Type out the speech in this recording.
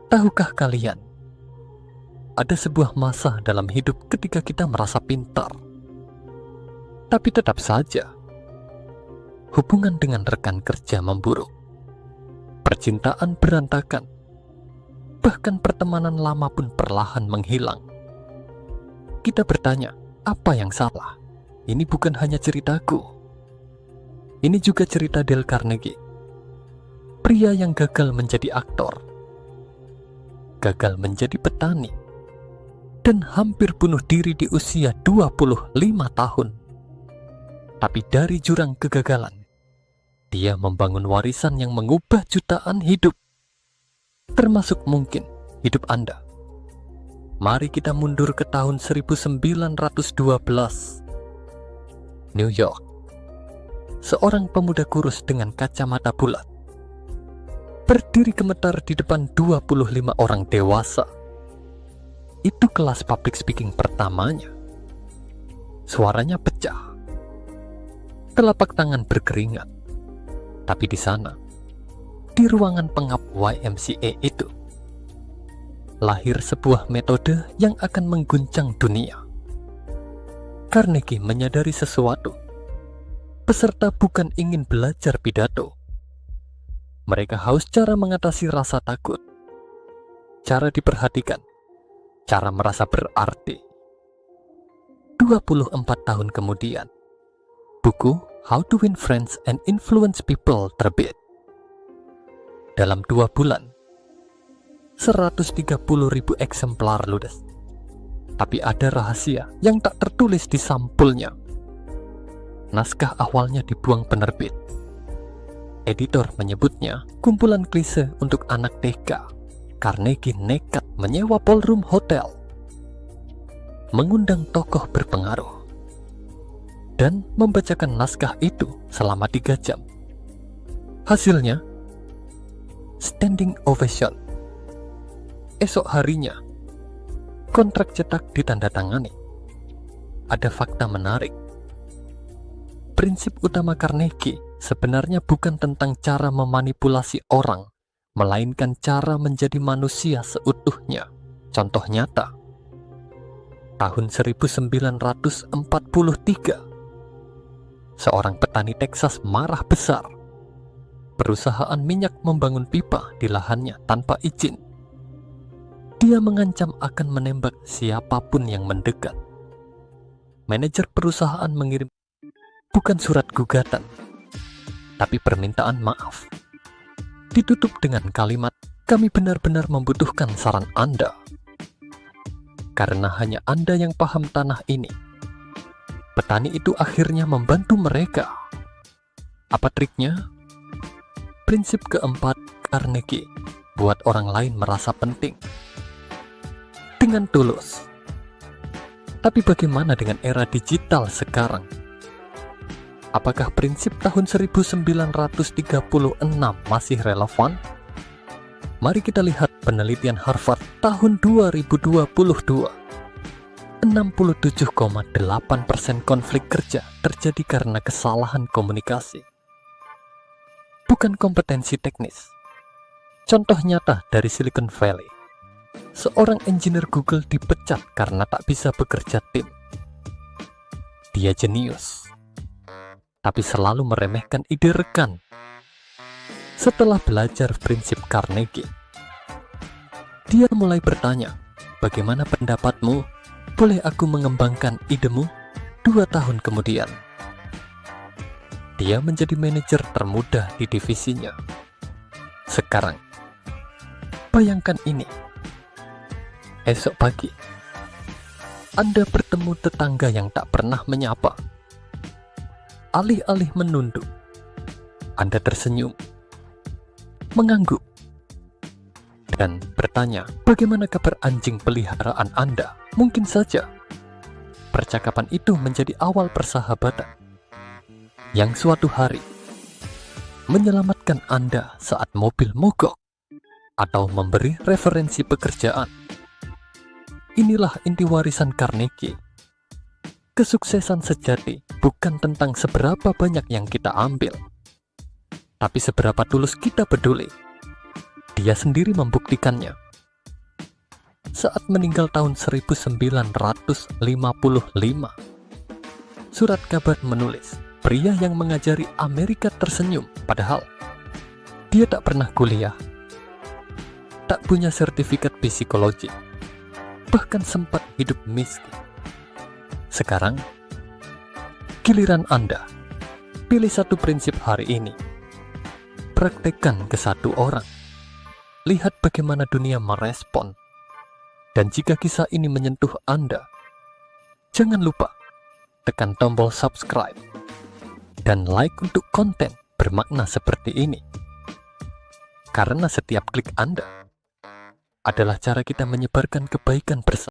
Tahukah kalian, ada sebuah masa dalam hidup ketika kita merasa pintar, tapi tetap saja hubungan dengan rekan kerja memburuk, percintaan berantakan, bahkan pertemanan lama pun perlahan menghilang. Kita bertanya, apa yang salah? Ini bukan hanya ceritaku. Ini juga cerita Dale Carnegie, pria yang gagal menjadi aktor, gagal menjadi petani, dan hampir bunuh diri di usia 25 tahun. Tapi dari jurang kegagalan, dia membangun warisan yang mengubah jutaan hidup, termasuk mungkin hidup Anda. Mari kita mundur ke tahun 1912. New York. Seorang pemuda kurus dengan kacamata bulat berdiri gemetar di depan 25 orang dewasa. Itu kelas public speaking pertamanya. Suaranya pecah, telapak tangan berkeringat. Tapi di sana, di ruangan pengap YMCA itu, lahir sebuah metode yang akan mengguncang dunia. Carnegie menyadari sesuatu. Peserta bukan ingin belajar pidato. Mereka haus cara mengatasi rasa takut, cara diperhatikan, cara merasa berarti. 24 tahun kemudian, buku How to Win Friends and Influence People terbit. Dalam 2 bulan, 130.000 eksemplar ludes. Tapi ada rahasia yang tak tertulis di sampulnya. Naskah awalnya dibuang penerbit. Editor menyebutnya kumpulan klise untuk anak TK. Carnegie nekat menyewa ballroom hotel, mengundang tokoh berpengaruh, dan membacakan naskah itu selama 3 jam. Hasilnya, standing ovation. Esok harinya, kontrak cetak ditandatangani. Ada fakta menarik. Prinsip utama Carnegie sebenarnya bukan tentang cara memanipulasi orang, melainkan cara menjadi manusia seutuhnya. Contoh nyata. Tahun 1943, seorang petani Texas marah besar. Perusahaan minyak membangun pipa di lahannya tanpa izin. Dia mengancam akan menembak siapapun yang mendekat. Manajer perusahaan mengirim bukan surat gugatan, tapi permintaan maaf. Ditutup dengan kalimat, "Kami benar-benar membutuhkan saran Anda." Karena hanya Anda yang paham tanah ini, petani itu akhirnya membantu mereka. Apa triknya? Prinsip keempat Carnegie, buat orang lain merasa penting. Dengan tulus. Tapi bagaimana dengan era digital sekarang? Apakah prinsip tahun 1936 masih relevan? Mari kita lihat penelitian Harvard tahun 2022. 67,8% konflik kerja terjadi karena kesalahan komunikasi, bukan kompetensi teknis. Contoh nyata dari Silicon Valley. Seorang engineer Google dipecat karena tak bisa bekerja tim. Dia jenius, tapi selalu meremehkan ide rekan. Setelah belajar prinsip Carnegie, dia mulai bertanya, "Bagaimana pendapatmu? Boleh aku mengembangkan idemu?" 2 tahun kemudian, dia menjadi manajer termuda di divisinya. Sekarang, bayangkan ini. Esok pagi, Anda bertemu tetangga yang tak pernah menyapa. Alih-alih menunduk, Anda tersenyum, mengangguk, dan bertanya, "Bagaimana kabar anjing peliharaan Anda?" Mungkin saja percakapan itu menjadi awal persahabatan yang suatu hari menyelamatkan Anda saat mobil mogok atau memberi referensi pekerjaan. Inilah inti warisan Carnegie. Kesuksesan sejati bukan tentang seberapa banyak yang kita ambil, tapi seberapa tulus kita peduli. Dia sendiri membuktikannya. saat meninggal tahun 1955. Surat kabar menulis, pria yang mengajari Amerika tersenyum, padahal dia tak pernah kuliah, tak punya sertifikat psikologi, bahkan sempat hidup miskin. Sekarang, giliran Anda. Pilih satu prinsip hari ini. Praktekkan ke satu orang. Lihat bagaimana dunia merespon. Dan jika kisah ini menyentuh Anda, jangan lupa tekan tombol subscribe dan like untuk konten bermakna seperti ini. Karena setiap klik Anda adalah cara kita menyebarkan kebaikan bersama.